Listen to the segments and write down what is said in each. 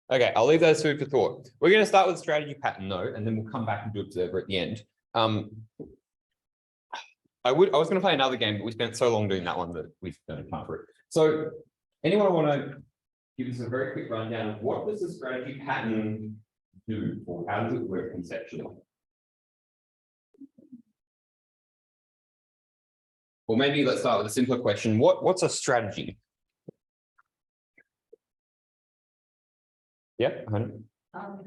Okay, I'll leave those food for thought. We're going to start with strategy pattern though, and then we'll come back and do observer at the end. I was going to play another game, but we spent so long doing that one that we don't have time for it. So anyone want to give us a very quick rundown of what does the strategy pattern do, or how does it work conceptually? Or maybe let's start with a simpler question. What's a strategy? Yeah,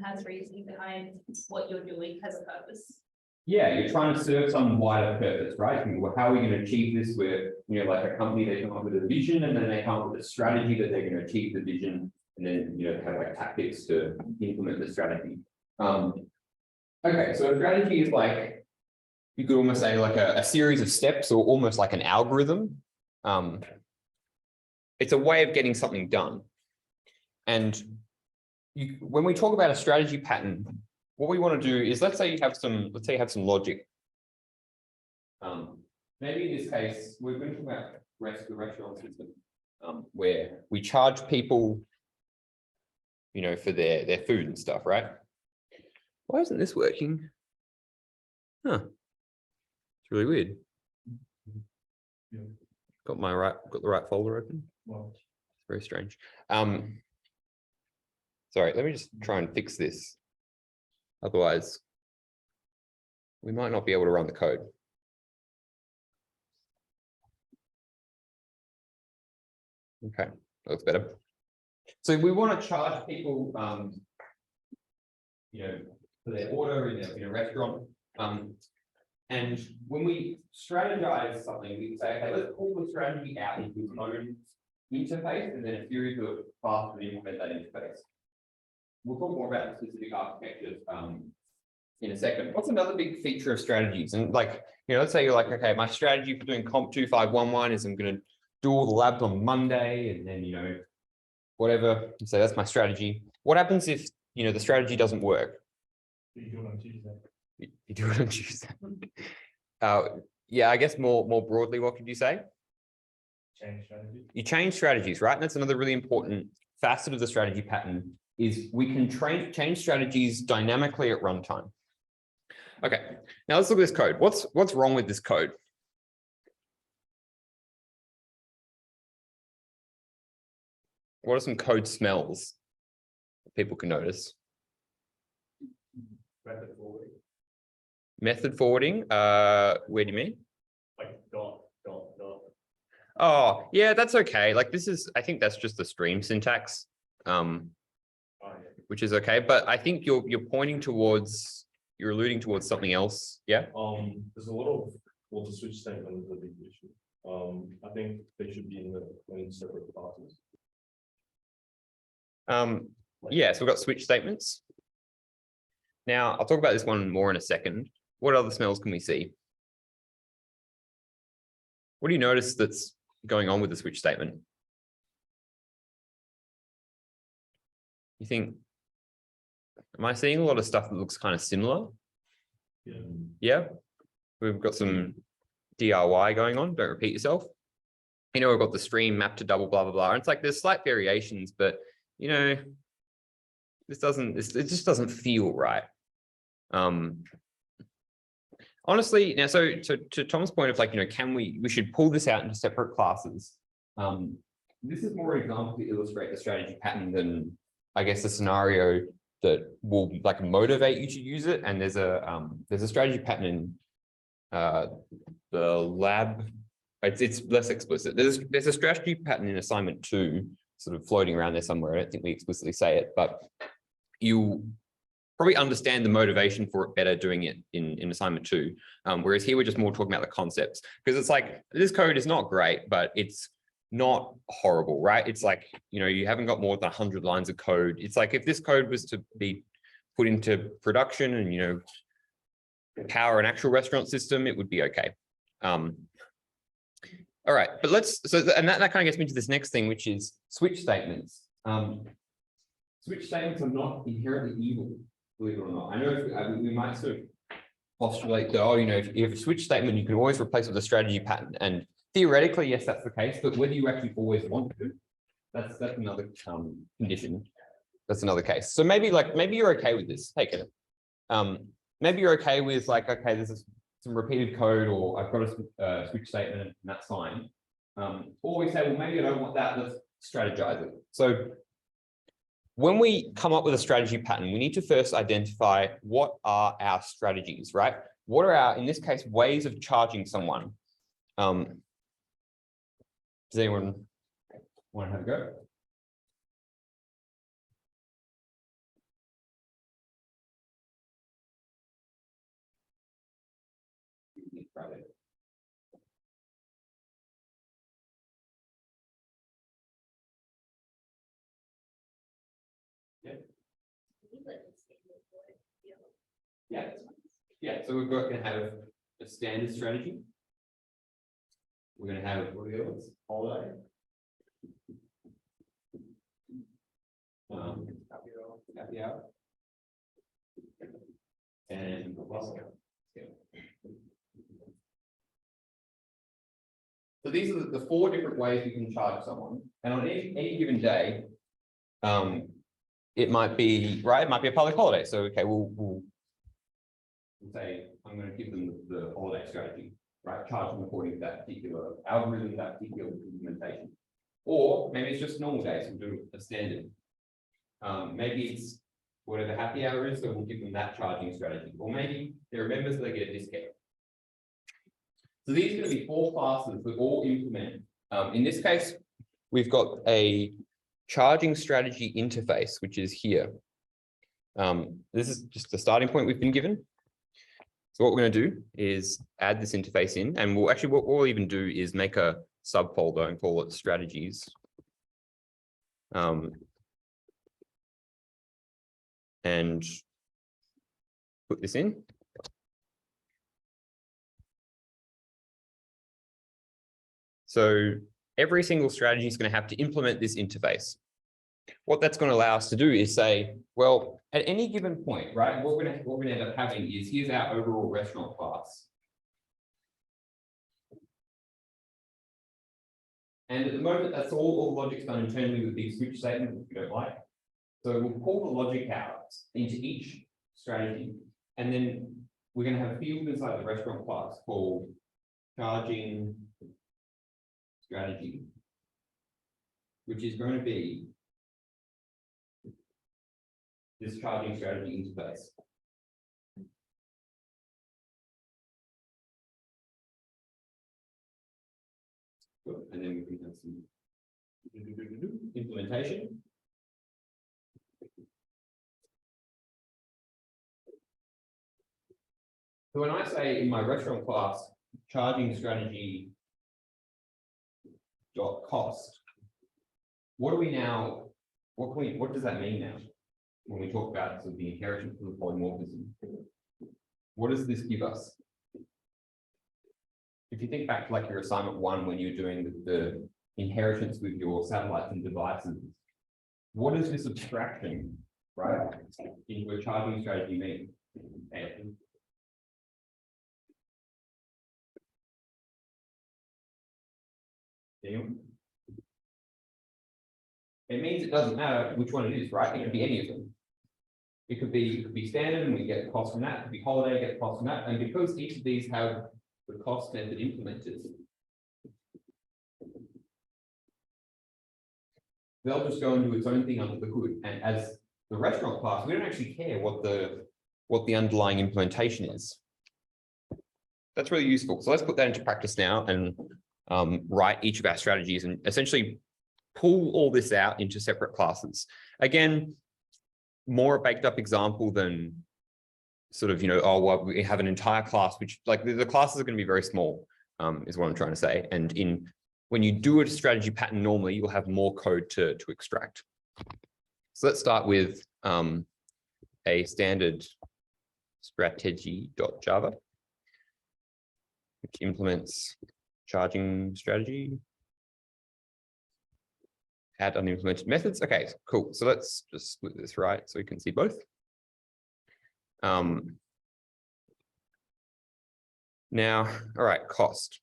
has reasoning behind what you're doing, has a purpose. Yeah, you're trying to serve some wider purpose, right? How are we going to achieve this? Where, like a company, they come up with a vision and then they come up with a strategy that they're going to achieve the vision, and then have like tactics to implement the strategy. Okay, so a strategy is like, you could almost say like a series of steps, or almost like an algorithm. It's a way of getting something done. And when we talk about a strategy pattern, what we want to do is, let's say you have some logic. Maybe in this case, we're going to talk about the restaurant system, where we charge people, for their food and stuff, right? Why isn't this working? Huh. It's really weird. Got the right folder open. Well, it's very strange. Sorry, let me just try and fix this. Otherwise, we might not be able to run the code. Okay, that looks better. So we want to charge people, for their order in a restaurant. And when we strategize something, we say, okay, let's pull the strategy out into its own interface, and then a series of paths to implement that interface. We'll talk more about the specific architectures in a second. What's another big feature of strategies? And let's say you're like, okay, my strategy for doing COMP2511 is I'm going to do all the labs on Monday, and then, whatever. So that's my strategy. What happens if, the strategy doesn't work? You do it on Tuesday. You do it on Tuesday. Yeah, I guess more broadly, what could you say? Change strategy. You change strategies, right? And that's another really important facet of the strategy pattern, is we can change strategies dynamically at runtime. Okay, now let's look at this code. What's wrong with this code? What are some code smells that people can notice? Method forwarding. Method forwarding? Where do you mean? Like dot. Oh, yeah, that's okay. I think that's just the stream syntax, which is okay. But I think you're alluding towards something else. Yeah. There's a lot of the switch statement is a big issue. I think they should be in separate classes. Yeah, so we've got switch statements. Now, I'll talk about this one more in a second. What other smells can we see? What do you notice that's going on with the switch statement? You think, am I seeing a lot of stuff that looks kind of similar? Yeah. Yeah, we've got some DIY going on. Don't repeat yourself. We've got the stream mapped to double blah, blah, blah. And it's like, there's slight variations, but it just doesn't feel right. Honestly, now, so to Tom's point of we should pull this out into separate classes. This is more an example to illustrate the strategy pattern than, I guess, a scenario that will motivate you to use it. And there's a strategy pattern in the lab. It's less explicit. There's a strategy pattern in assignment 2 sort of floating around there somewhere. I don't think we explicitly say it, but you probably understand the motivation for it better doing it in assignment 2. Whereas here we're just more talking about the concepts, because it's like, this code is not great, but it's not horrible, right? It's like, you haven't got more than 100 lines of code. It's like, if this code was to be put into production and, power an actual restaurant system, it would be okay. All right, but and that kind of gets me to this next thing, which is switch statements. Switch statements are not inherently evil, believe it or not. I know we might sort of postulate that, if you have a switch statement, you can always replace it with a strategy pattern. And theoretically, yes, that's the case, but whether you actually always want to, that's another condition. that's another case. So maybe you're okay with this. Take it. Maybe you're okay with like, okay, this is some repeated code, or I've got a switch statement and that's fine. Or we say, well, maybe I don't want that, let's strategize it. So when we come up with a strategy pattern, we need to first identify what are our strategies, right? What are our, in this case, ways of charging someone? Does anyone want to have a go? Yeah. Yeah, so we're going to have a standard strategy. We're going to have, what are the others? Holiday. Happy hour. And yeah. So these are the 4 different ways you can charge someone. And on any given day, it might be, right, it might be a public holiday. So, okay, we'll say, I'm going to give them the holiday strategy, right? Charge them according to that particular algorithm, that particular implementation. Or maybe it's just normal days, we'll do a standard. Maybe it's whatever happy hour is, so we'll give them that charging strategy. Or maybe they're members, so they get a discount. So these are going to be 4 classes that all implement. In this case, we've got a charging strategy interface, which is here. This is just the starting point we've been given. So what we're going to do is add this interface in, and we'll actually, what we'll even do is make a subfolder and call it strategies. And put this in. So every single strategy is going to have to implement this interface. What that's going to allow us to do is say, well, at any given point, right, what we're going to end up having is, here's our overall restaurant class. And at the moment, that's all the logic's done internally with a big switch statement, which we don't like. So we'll pull the logic out into each strategy, and then we're going to have a field inside the restaurant class called charging strategy, which is going to be this charging strategy interface. And then we can have some implementation. So when I say in my restaurant class, charging strategy dot cost, what do we now, what does that mean now? When we talk about sort of the inheritance of the polymorphism, what does this give us? If you think back to like your assignment 1, when you're doing the inheritance with your satellites and devices, what does this abstraction, right, into a charging strategy mean? And anyone? It means it doesn't matter which one it is, right? It could be any of them. It could be standard and we get the cost from that. It could be holiday, get the cost from that. And because each of these have the cost method implemented, they'll just go and do its own thing under the hood. And as the restaurant class, we don't actually care what the underlying implementation is. That's really useful. So let's put that into practice now and write each of our strategies and essentially pull all this out into separate classes. Again, more a baked up example than sort of, oh, well, we have an entire class, which like the classes are going to be very small, is what I'm trying to say. And when you do a strategy pattern, normally you'll have more code to extract. So let's start with a standard strategy.java, which implements charging strategy. Add unimplemented methods. Okay, cool. So let's just split this right so we can see both. Now, all right, cost.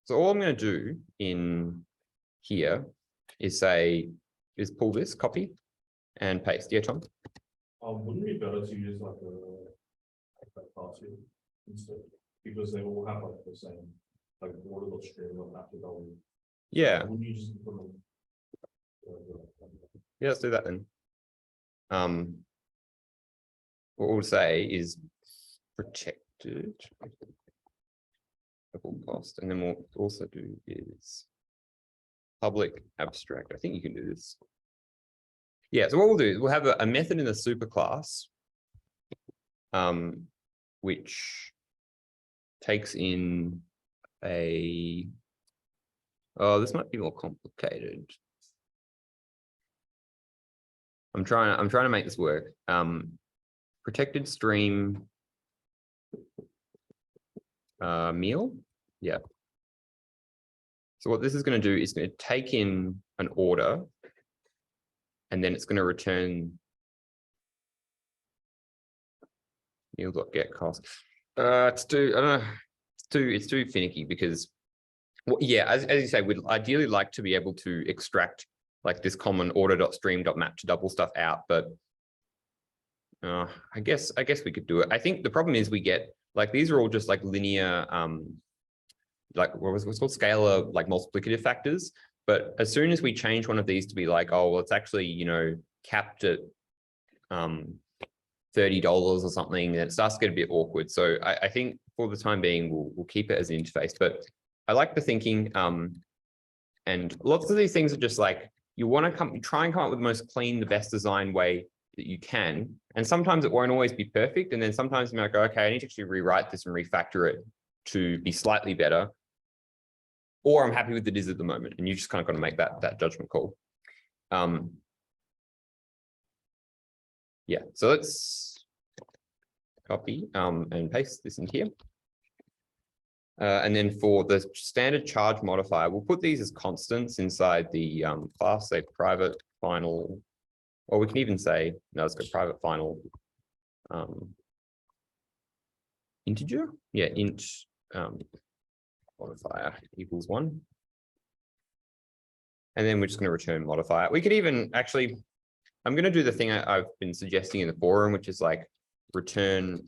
So all I'm going to do in here is pull this, copy, and paste. Yeah, Tom? Wouldn't it be better to use like a class here instead? Because they all have like the same, like order of stream of after double. Yeah, Wouldn't you just implement? yeah, let's do that then. What we'll say is protected double cost, and then what we'll also do is public abstract. I think you can do this. Yeah, so what we'll do is we'll have a method in the superclass, which takes in a, oh, this might be more complicated. I'm trying to make this work. Protected stream meal. Yeah. So what this is going to do is going to take in an order, and then it's going to return meal.get cost. It's too, I don't know, it's too finicky because, well, yeah, as you say, we'd ideally like to be able to extract like this common order.stream.map to double stuff out, but I guess we could do it. I think the problem is we get like, these are all just like linear, like what's called scalar, like multiplicative factors. But as soon as we change one of these to be like, oh, well, it's actually, you know, capped at $30 or something, then it starts to get a bit awkward. So I think for the time being, we'll keep it as an interface. But I like the thinking, and lots of these things are just like, you want to try and come up with the most clean, the best design way that you can. And sometimes it won't always be perfect. And then sometimes you might go, okay, I need to actually rewrite this and refactor it to be slightly better. Or I'm happy with it is at the moment. And you just kind of got to make that judgment call. Yeah, so let's copy and paste this in here. And then for the standard charge modifier, we'll put these as constants inside the class, say private final, or we can even say, no, let's go private final integer. Yeah, int modifier equals 1. And then we're just going to return modifier. We could even actually, I'm going to do the thing I've been suggesting in the forum, which is like return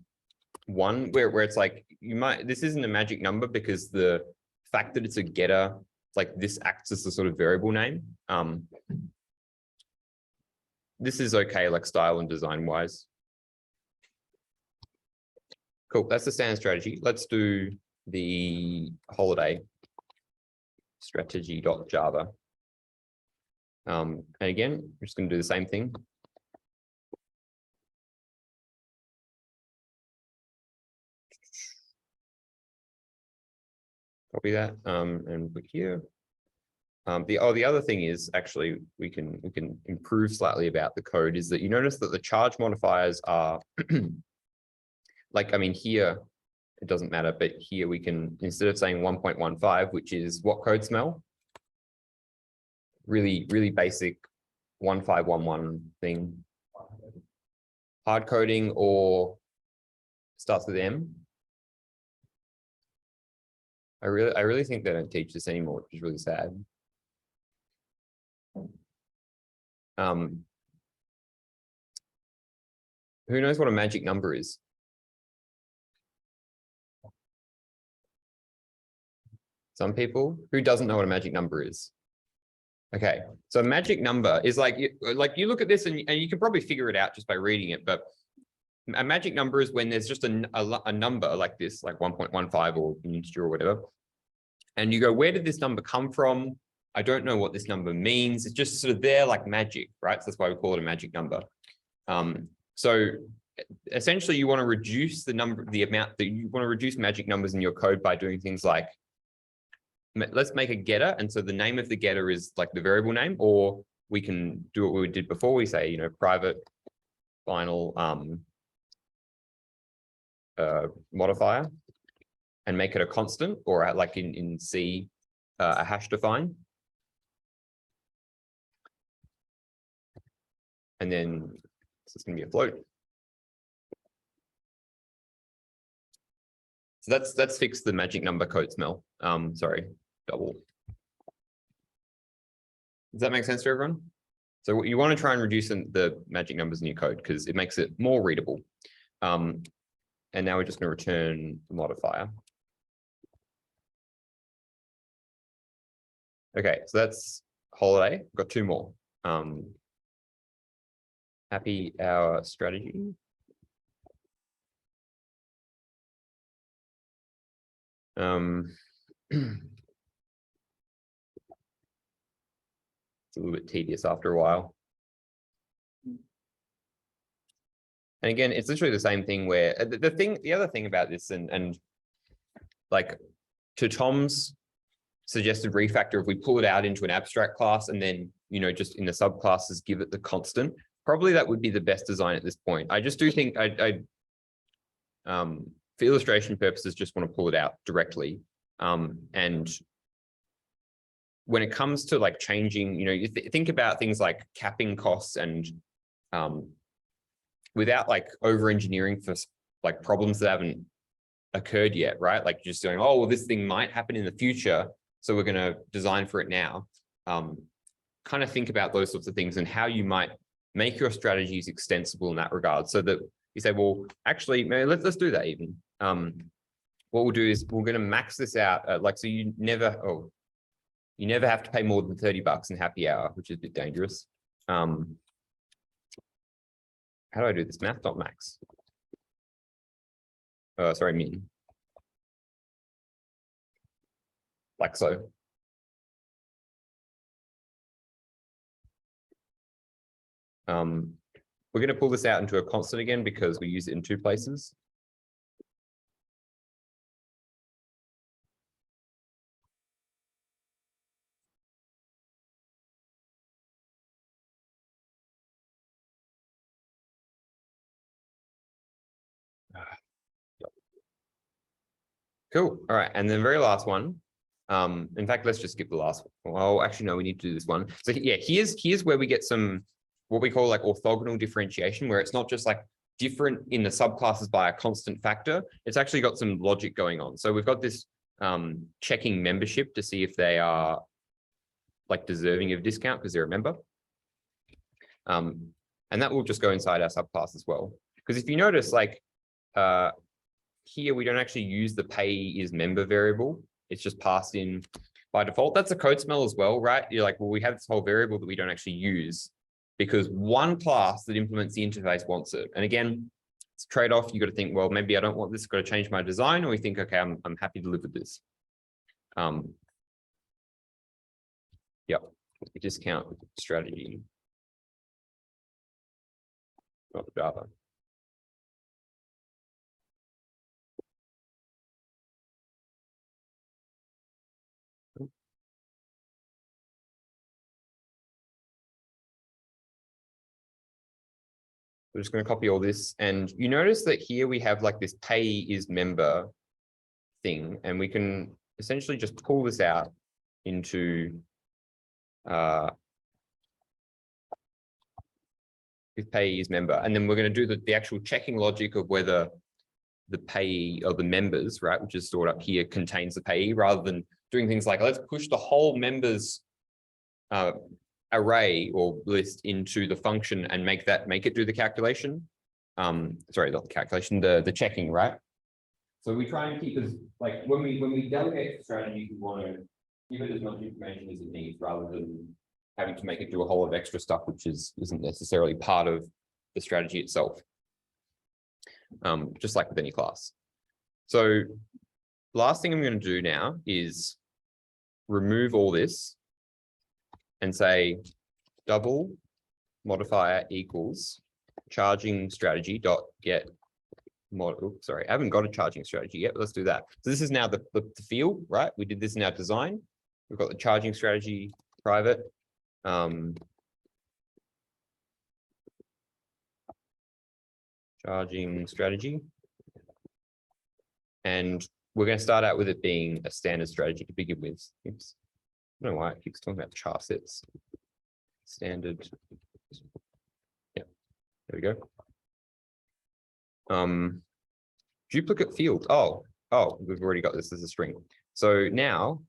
1, where it's like, you might, this isn't a magic number because the fact that it's a getter, like this acts as a sort of variable name. This is okay, like style and design wise. Cool, that's the standard strategy. Let's do the holiday strategy.java. And again, we're just going to do the same thing. Copy that and put here. The other thing is actually we can improve slightly about the code is that you notice that the charge modifiers are like, I mean, here it doesn't matter, but here we can, instead of saying 1.15, which is what code smell, really basic 1511 thing, hard coding or starts with M. I really think they don't teach this anymore, which is really sad. Who knows what a magic number is? Some people. Who doesn't know what a magic number is? Okay, so a magic number is like you look at this and you can probably figure it out just by reading it, but a magic number is when there's just a number like this, like 1.15 or an integer or whatever. And you go, where did this number come from? I don't know what this number means. It's just sort of there like magic, right? So that's why we call it a magic number. So essentially you want to reduce the amount that you want to reduce magic numbers in your code by doing things like, let's make a getter. And so the name of the getter is like the variable name, or we can do what we did before. We say, you know, private final modifier and make it a constant, or like in C, a hash define. And then it's going to be a float. So that's fixed the magic number code smell. Sorry, double. Does that make sense to everyone? So you want to try and reduce the magic numbers in your code because it makes it more readable. And now we're just going to return the modifier. Okay, so that's holiday. We've got 2 more. Happy hour strategy. It's a little bit tedious after a while. And again, it's literally the same thing where the other thing about this and like to Tom's suggested refactor, if we pull it out into an abstract class and then, you know, just in the subclasses, give it the constant, probably that would be the best design at this point. I just do think for illustration purposes, just want to pull it out directly. And when it comes to like changing, you know, you think about things like capping costs and without like over engineering for like problems that haven't occurred yet, right? Like just doing, oh, well, this thing might happen in the future, so we're going to design for it now. Kind of think about those sorts of things and how you might make your strategies extensible in that regard, so that you say, well, actually, maybe let's do that even. What we'll do is we're going to max this out, like, so you never have to pay more than $30 in happy hour, which is a bit dangerous. How do I do this? Math dot max. Sorry, min. Like so. We're going to pull this out into a constant again because we use it in 2 places. Cool. All right. And then the very last one. In fact, let's just skip the last one. Well, actually, no, we need to do this one. So yeah, here's where we get some what we call like orthogonal differentiation, where it's not just like different in the subclasses by a constant factor. It's actually got some logic going on. So we've got this checking membership to see if they are like deserving of discount because they're a member. And that will just go inside our subclass as well. Because if you notice, like here, we don't actually use the pay is member variable. It's just passed in by default. That's a code smell as well, right? You're like, well, we have this whole variable that we don't actually use because one class that implements the interface wants it. And again, it's a trade-off. You got to think, well, maybe I don't want this, got to change my design, or we think, okay, I'm happy to live with this. Yep, discount strategy. Not Java. We're just going to copy all this. And you notice that here we have like this pay is member thing, and we can essentially just pull this out into if pay is member. And then we're going to do the actual checking logic of whether the payee or the members, right, which is stored up here, contains the payee, rather than doing things like, let's push the whole members array or list into the function and make it do the calculation. Sorry, not the calculation, the checking, right? So we try and keep as like when we delegate the strategy, we want to give it as much information as it needs rather than having to make it do a whole lot of extra stuff, which isn't necessarily part of the strategy itself. Just like with any class. So last thing I'm going to do now is remove all this and say double modifier equals charging strategy dot get model. Sorry, I haven't got a charging strategy yet, but let's do that. So this is now the field, right? We did this in our design. We've got the charging strategy private. Charging strategy. And we're going to start out with it being a standard strategy to begin with. Oops. I don't know why it keeps talking about char sets. Standard. Yeah, there we go. Duplicate field. Oh, we've already got this as a string. So now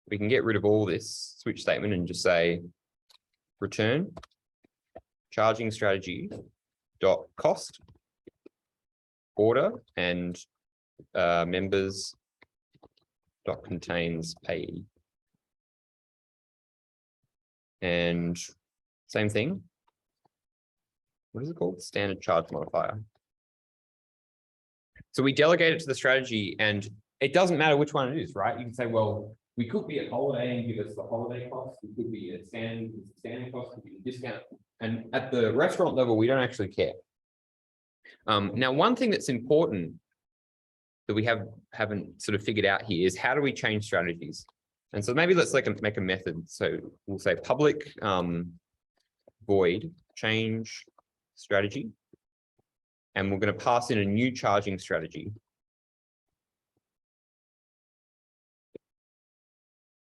we can get rid of all this switch statement and just say return charging strategy dot cost order and members dot contains payee. And same thing. What is it called? Standard charge modifier. So we delegate it to the strategy, and it doesn't matter which one it is, right? You can say, well, we could be at holiday and give us the holiday cost. We could be at standing cost, could be the discount. And at the restaurant level, we don't actually care. Now, one thing that's important that we haven't sort of figured out here is how do we change strategies? And so maybe let's make a method. So we'll say public void change strategy. And we're going to pass in a new charging strategy.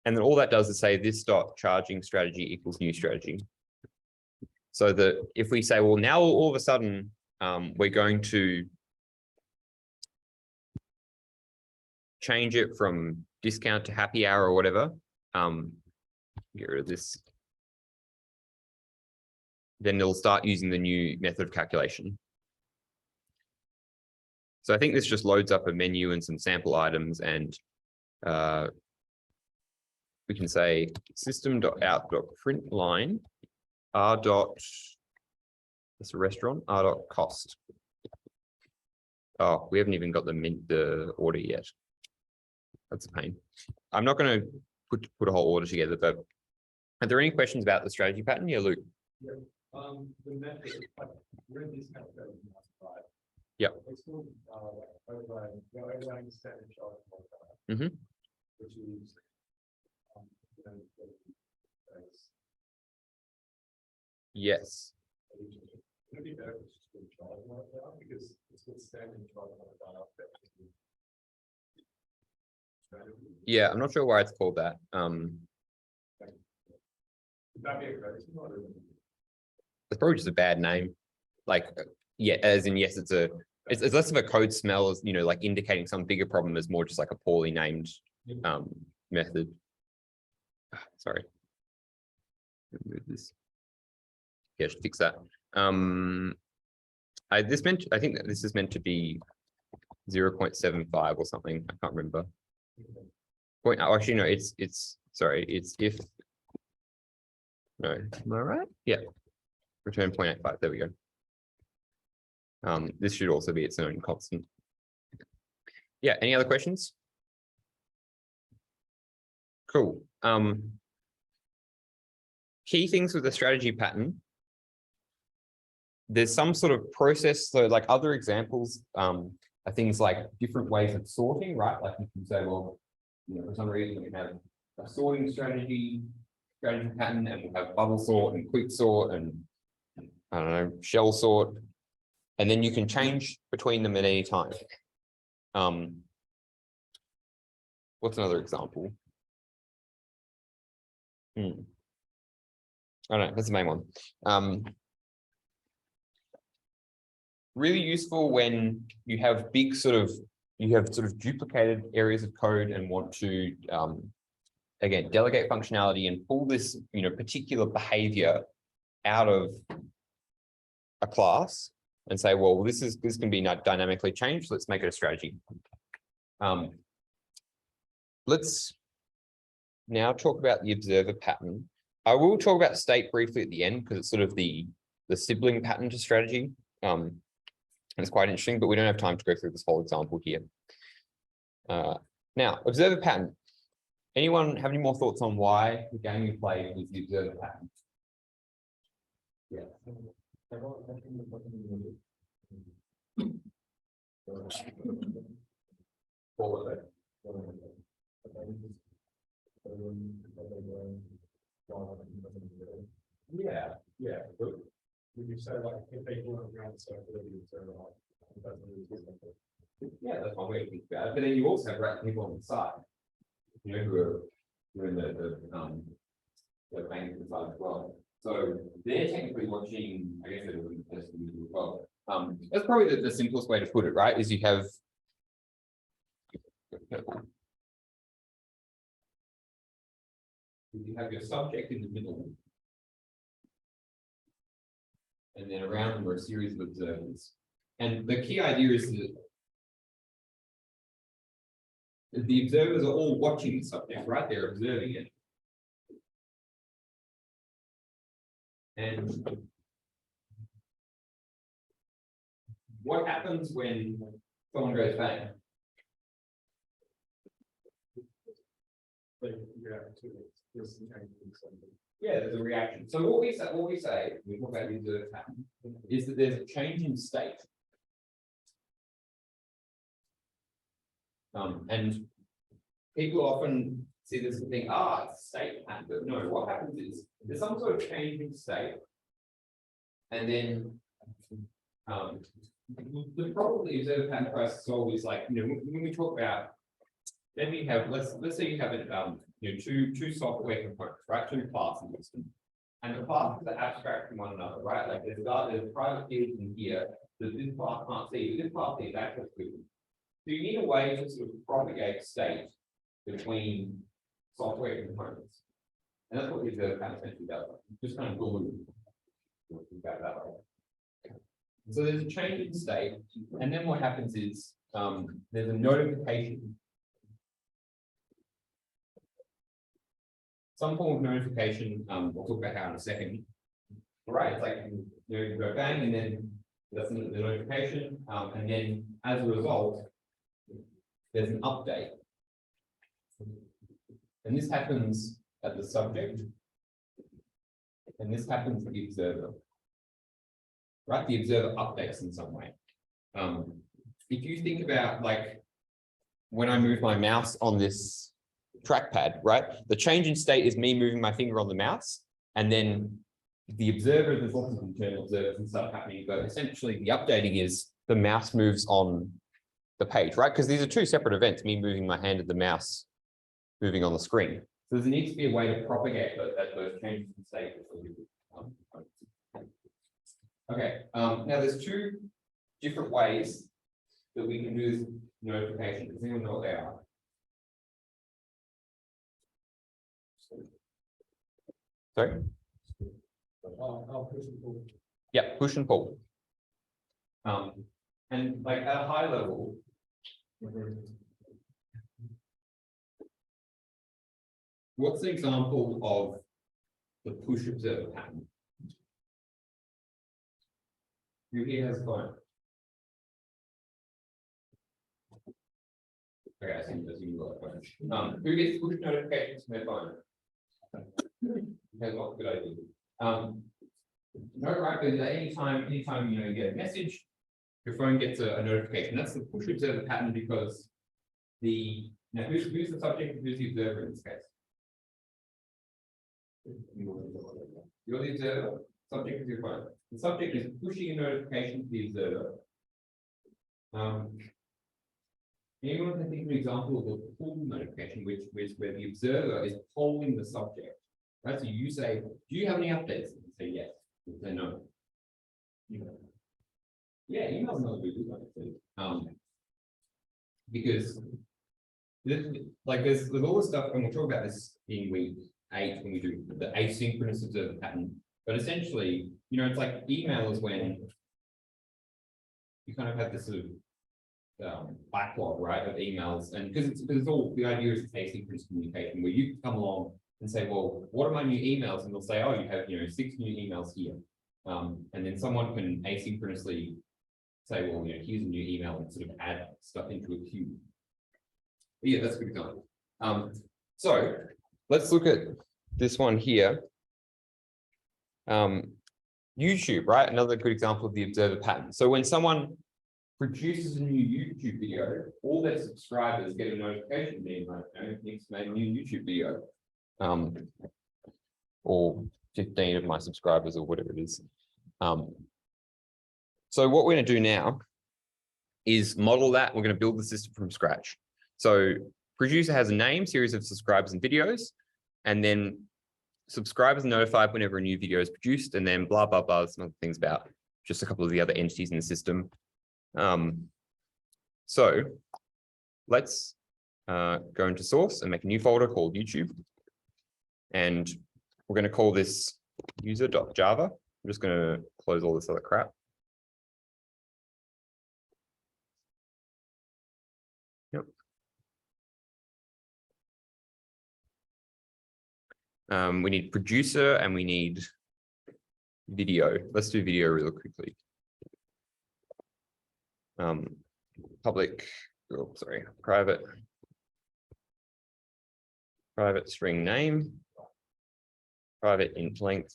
And then all that does is say this dot charging strategy equals new strategy. So that if we say, well, now all of a sudden, we're going to change it from discount to happy hour or whatever, get rid of this. Then it'll start using the new method of calculation. So I think this just loads up a menu and some sample items, and we can say system.out.println r dot, that's a restaurant, r dot cost. Oh, we haven't even got the order yet. That's a pain. I'm not going to put a whole order together, but are there any questions about the strategy pattern? Yeah, Luke. Yeah. The method, like, we're in this kind of strategy, right? Yeah. It's still overlaying standard charge modifier, which is Yes. Would it be better if it's just been charge modifier, because it's been standard charge modifier. Yeah, I'm not sure why it's called that. Would that be a crazy one? It's probably just a bad name. Like, yeah, as in, yes, it's less of a code smell as, like indicating some bigger problem, as more just like a poorly named method. Sorry. Remove this. Yeah, I should fix that. I think that this is meant to be 0.75 or something. I can't remember. Actually, no, it's sorry, it's if. No, am I right? Yeah. Return 0.85. There we go. This should also be its own constant. Yeah, any other questions? Cool. Key things with the strategy pattern. There's some sort of process. So like other examples are things like different ways of sorting, right? Like you can say, well, for some reason we have a sorting strategy pattern, and we'll have bubble sort and quick sort and I don't know, shell sort. And then you can change between them at any time. What's another example? I don't know, that's the main one. Really useful when you have big you have duplicated areas of code and want to, again, delegate functionality and pull this, particular behavior out of a class and say, well, this can be dynamically changed. Let's make it a strategy. Let's now talk about the observer pattern. I will talk about state briefly at the end because it's sort of the sibling pattern to strategy. And it's quite interesting, but we don't have time to go through this whole example here. Now, observer pattern. Anyone have any more thoughts on why the game you play is the observer pattern? Yeah. Yeah. Would you say like if they go around stuff, Yeah, that's one way to think about it. But then you also have right people on the side, who are in the bank side as well. So they're technically watching, I guess they're doing the test as well. That's probably the simplest way to put it, right? Is you have your subject in the middle. And then around them are a series of observers. And the key idea is that the observers are all watching the subject, right? They're observing it. And what happens when someone goes bang? Yeah, there's a reaction. So what we say, when we talk about the observed pattern, is that there's a change in state. And people often see this and think, it's a state pattern, but no, what happens is there's some sort of change in state. And then the problem the observed pattern tries to solve is like, when we talk about, then we have, let's say you have it, two software components, right? Two classes. And the classes are abstract from one another, right? Like there's private fields in here that this class can't see, but this class sees access to them. So you need a way to sort of propagate state between software components. And that's what the observed pattern essentially does. Just kind of glue about that way. So there's a change in state, and then what happens is there's a notification. Some form of notification, we'll talk about how in a second. All right, it's like you go bang, and then that's the notification, and then as a result, there's an update. And this happens at the subject, and this happens at the observer. Right, the observer updates in some way. If you think about like when I move my mouse on this trackpad, right? The change in state is me moving my finger on the mouse, and then the observer, there's lots of internal observers and stuff happening, but essentially the updating is the mouse moves on the page, right? Because these are two separate events, me moving my hand and the mouse moving on the screen. So there needs to be a way to propagate those changes in state. Okay, now there's two different ways that we can do this notification. Does anyone know what they are? Sorry? Push and pull. Yeah, push and pull. And like at a high level, what's the example of the push observer pattern? Who here has a phone? Okay, I think you've got a phone. Who gets push notifications from their phone? Okay, well, good idea. No, right, but anytime you get a message, your phone gets a notification. That's the push observer pattern because now who's the subject and who's the observer in this case? You're the observer, subject is your phone. The subject is pushing a notification to the observer. Anyone can think of an example of a pull notification, which where the observer is polling the subject. Right? So you say, do you have any updates? And say yes. And say no. Yeah, email's not a good one. Because there's all this stuff, and we'll talk about this in week 8 when we do the asynchronous observer pattern. But essentially, it's like email is when you kind of have this sort of backlog, right, of emails, and because it's all the idea is it's asynchronous communication where you come along and say, well, what are my new emails? And they'll say, oh, you have 6 new emails here, and then someone can asynchronously say, well, here's a new email and sort of add stuff into a queue. But yeah, that's a good example. So let's look at this one here. YouTube, right? Another good example of the observer pattern. So when someone produces a new YouTube video, all their subscribers get a notification being like, Nick's made a new YouTube video. Or 15 of my subscribers or whatever it is. So what we're going to do now is model that. We're going to build the system from scratch. So producer has a name, series of subscribers and videos, and then subscribers are notified whenever a new video is produced, and then blah, blah, blah, some other things about just a couple of the other entities in the system. So let's go into source and make a new folder called YouTube. And we're going to call this user.java. I'm just going to close all this other crap. Yep. We need producer and we need video. Let's do video real quickly. Public, oh, sorry, private string name, private int length,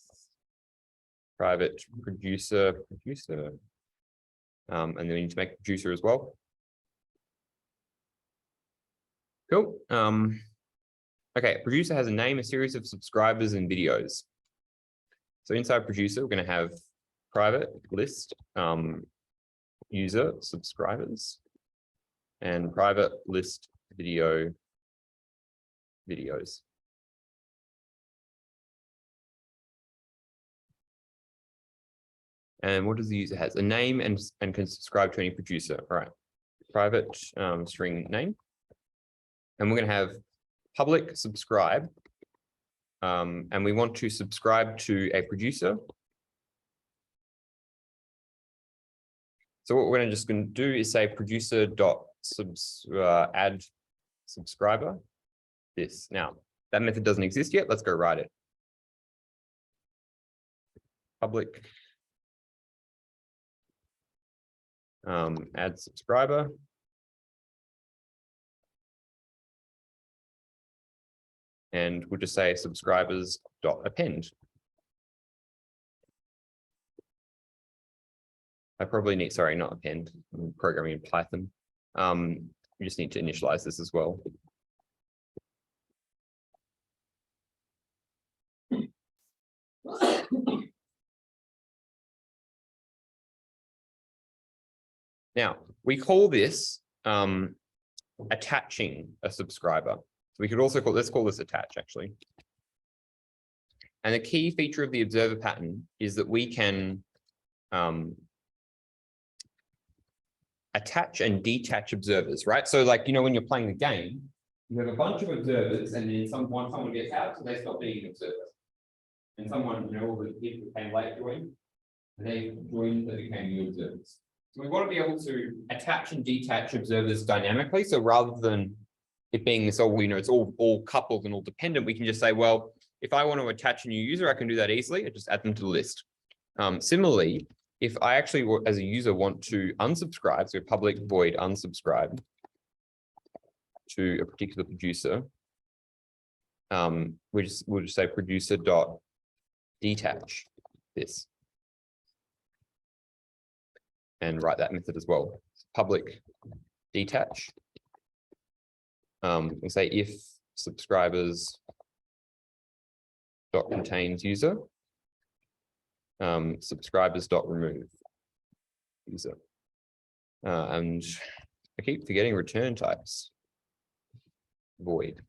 private producer, and then we need to make producer as well. Cool. Okay, producer has a name, a series of subscribers and videos. So inside producer, we're going to have private list, user subscribers, and private list videos. And what does the user has? A name and can subscribe to any producer. All right. Private string name. And we're going to have public subscribe. And we want to subscribe to a producer. So what we're just going to do is say producer dot add subscriber. This. Now, that method doesn't exist yet. Let's go write it. Public add subscriber. And we'll just say subscribers dot append. I probably need, sorry, not append, I'm programming in Python. We just need to initialize this as well. Now, we call this attaching a subscriber. So we could also call, let's call this attach actually. And the key feature of the observer pattern is that we can attach and detach observers, right? So like, you know, when you're playing the game, you have a bunch of observers and then someone gets out, so they stop being an observer. And someone, you know, all the people became late join, and they joined, they became new observers. So we want to be able to attach and detach observers dynamically. So rather than it being this all, you know, it's all coupled and all dependent, we can just say, well, if I want to attach a new user, I can do that easily. I just add them to the list. Similarly, if I actually, as a user, want to unsubscribe, so public void unsubscribe to a particular producer, we'll just say producer dot detach this. And write that method as well. Public detach. We'll say if subscribers dot contains user, subscribers dot remove user. And I keep forgetting return types. Void.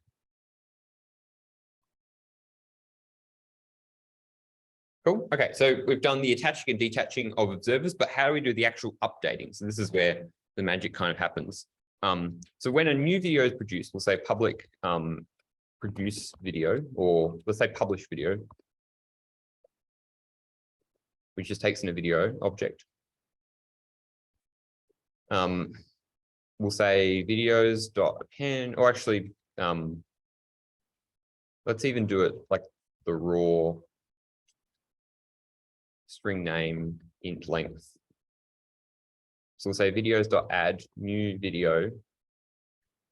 Cool. Okay, so we've done the attaching and detaching of observers, but how do we do the actual updating? So this is where the magic kind of happens. So when a new video is produced, we'll say public produce video, or let's say publish video, which just takes in a video object. We'll say videos dot append, or actually, let's even do it like the raw string name int length. So we'll say videos dot add new video.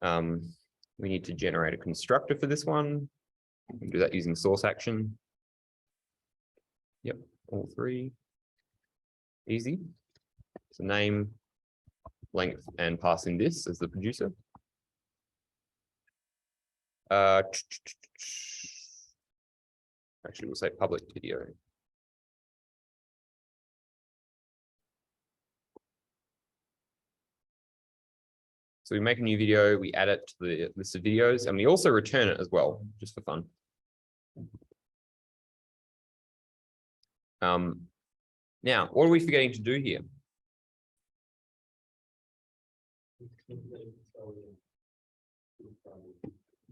We need to generate a constructor for this one. We can do that using source action. Yep, all three. Easy. So name, length, and pass in this as the producer. Actually, we'll say public video. So we make a new video, we add it to the list of videos, and we also return it as well, just for fun. Now, what are we forgetting to do here?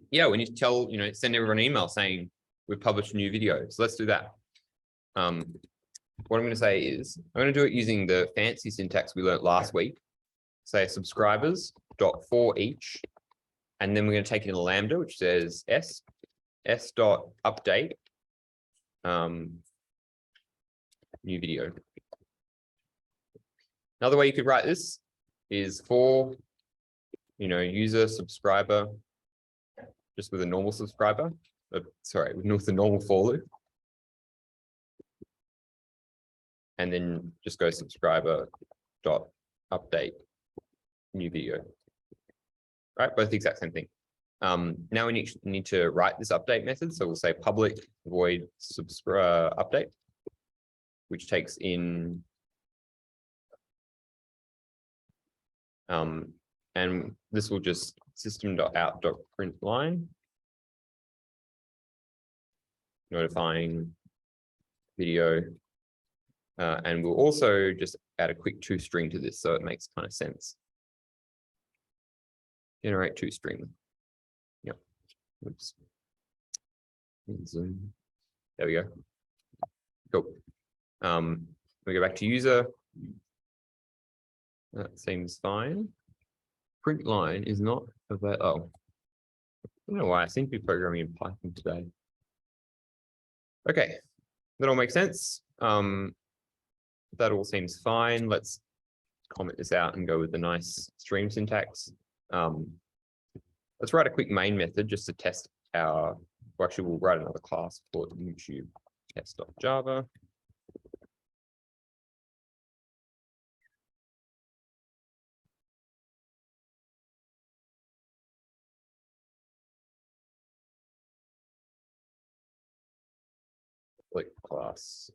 Yeah, we need to tell, you know, send everyone an email saying we've published a new video. So let's do that. what I'm going to say is, I'm going to do it using the fancy syntax we learned last week. Say subscribers dot for each, and then we're going to take in a lambda, which says s dot update new video. Another way you could write this is for, user subscriber, just with a normal subscriber, sorry, with the normal for loop. And then just go subscriber dot update new video. Right, both the exact same thing. Now we need to write this update method. So we'll say public void subscribe update, which takes in and this will just system.out.println notifying video. And we'll also just add a quick toString to this so it makes kind of sense. Generate toString. Yep. Oops. Zoom. There we go. Cool. We go back to user. That seems fine. Print line is not available. Oh, I don't know why I seem to be programming in Python today. Okay, that all makes sense. That all seems fine. Let's comment this out and go with the nice stream syntax. Let's write a quick main method just to test our, well, actually we'll write another class for YouTube test.java. Like class.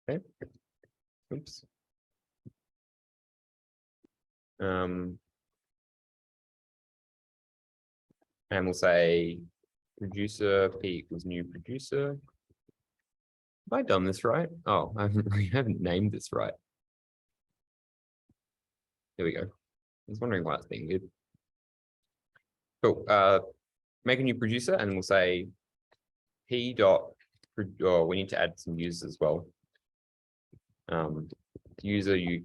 Okay. Oops. And we'll say producer P equals new producer. Have I done this right? Oh, I haven't named this right. There we go. I was wondering why it's being good. Cool. Make a new producer and we'll say P dot, oh, we need to add some users as well. User, new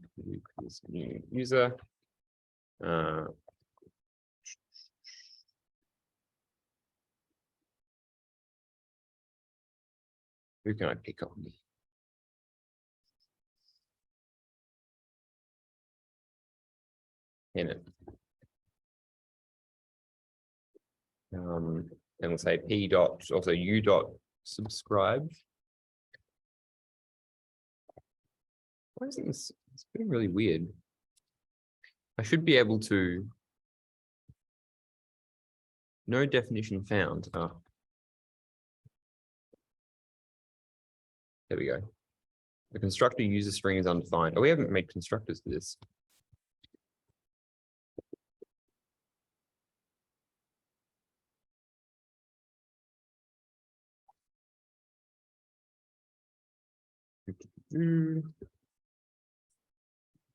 user. Who can I pick on? In it. And we'll say P dot, also U dot subscribe. Why isn't this? It's been really weird. I should be able to. No definition found. Oh. There we go. The constructor user string is undefined. Oh, we haven't made constructors for this.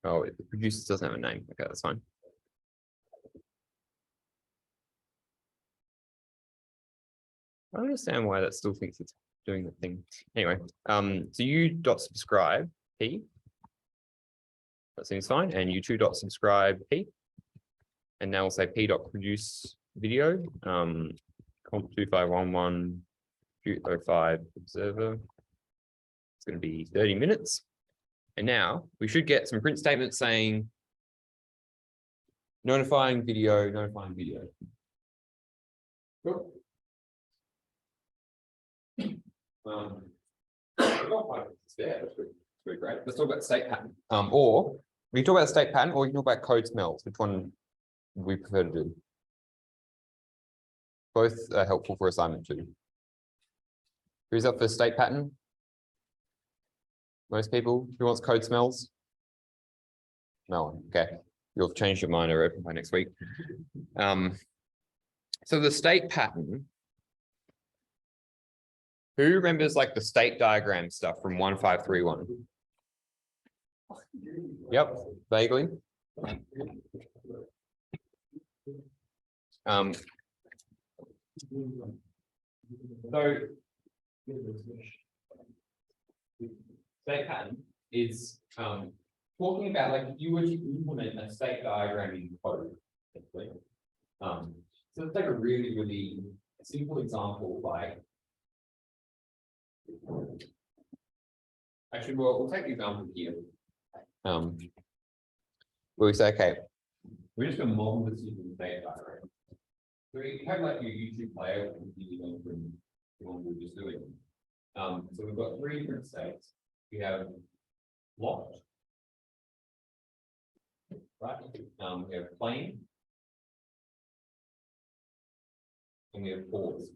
Oh, the producer doesn't have a name. Okay, that's fine. I don't understand why that still thinks it's doing the thing. Anyway, so you dot subscribe P. That seems fine. And you two dot subscribe P. And now we'll say P dot produce video. COMP2511 Tute 05 observer. It's going to be 30 minutes. And now we should get some print statements saying notifying video, notifying video. Cool. That's pretty great. Let's talk about state pattern. Or we can talk about state pattern, or we can talk about code smells. Which one we prefer to do? Both are helpful for assignment 2. Who's up for state pattern? Most people. Who wants code smells? No one. Okay. You'll have changed your mind or open by next week. So the state pattern. Who remembers like the state diagram stuff from 1531? Yep, vaguely. So state pattern is talking about like if you were to implement a state diagram in code. Essentially. So let's take a really simple example like actually we'll take the example here. Where we say, okay, we're just going to model this using the state diagram. So you have like your YouTube player from the one we were just doing. So we've got three different states. We have locked, right? We have plain, and we have pause.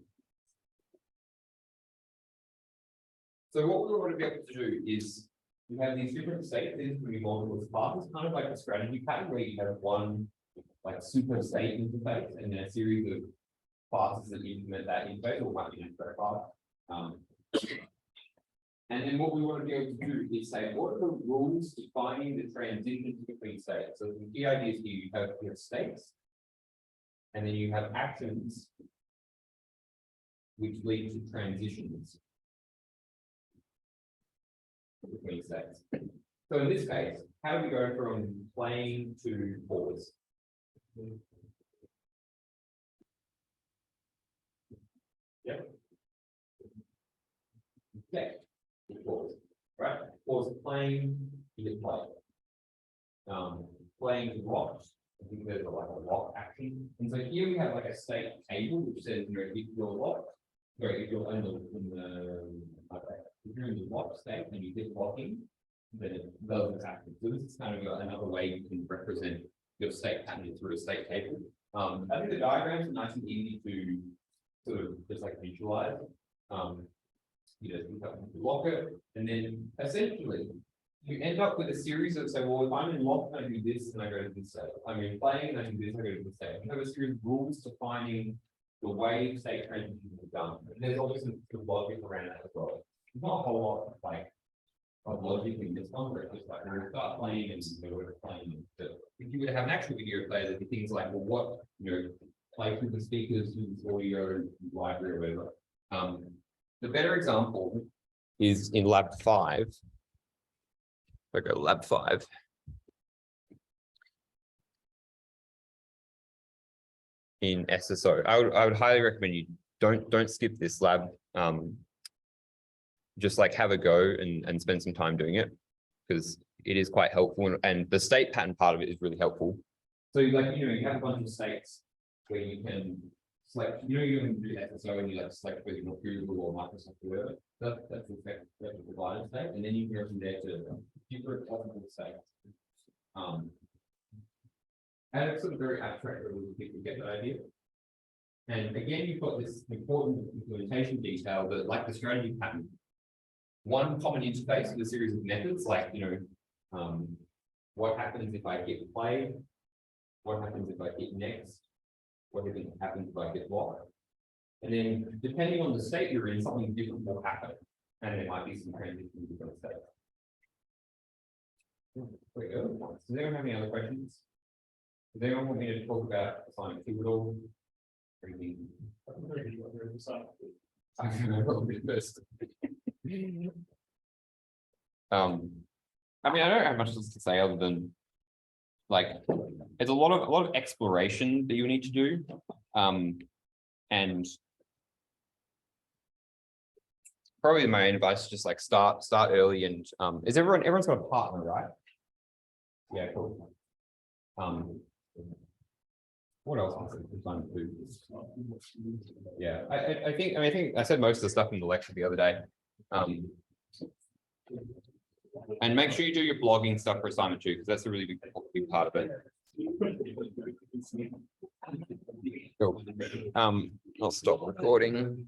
So what we want to be able to do is we have these different states. These can be modeled as classes, kind of like a strategy pattern where you have one like super state interface and then a series of classes that implement that interface or might be an intro class. And then what we want to be able to do is say, what are the rules defining the transitions between states? So the key idea is here you have states, and then you have actions which lead to transitions between states. So in this case, how do we go from plain to pause? Yep. Okay. Pause, right? Pause plain, you get play. Playing locked, I think there's like a lock action. And so here we have like a state table which says, you know, if you're locked, sorry, if you're in the locked state and you hit locking, then it does this action. So this is kind of another way you can represent your state pattern through a state table. I think the diagrams are nice and easy to sort of just like visualize. You know, you lock it, and then essentially you end up with a series of say, well, if I'm in lock, I do this and I go to this state. I'm in playing, I do this, I go to this state. You have a series of rules defining the way state transitions are done. And there's obviously some logic around that as well. There's not a whole lot of like of logic in this one, where it's just like we're start playing and you know we're playing. But if you were to have an actual video player, there'd be things like, well, what you know, play through the speakers, through the audio, library, or whatever. The better example is in lab 5. If I go to lab 5. In SSO, I would highly recommend you don't skip this lab. Just like have a go and spend some time doing it because it is quite helpful and the state pattern part of it is really helpful. So like you know you have a bunch of states where you can select, you know, you can do SSO and you like select whether you want Google or Microsoft or whatever. That's the effect of the provider state, and then you can go from there to different possible states. And it's sort of very abstract, but we think we get that idea. And again, you've got this important implementation detail that, like the strategy pattern, one common interface with a series of methods, like you know, what happens if I hit play, what happens if I hit next. What happens if I get locked? And then depending on the state you're in, something different will happen. And there might be some transition in different states. Pretty good. Does anyone have any other questions? Does anyone want me to talk about assignment 2 at all? I can go a little bit first. I mean, I don't have much else to say other than like it's a lot of exploration that you need to do. And probably my main advice is just like start early and is everyone's got a partner, right? Yeah, cool. What else was it fun to do? Yeah, I think I said most of the stuff in the lecture the other day. And make sure you do your blogging stuff for assignment 2 because that's a really big part of it. Cool. I'll stop recording.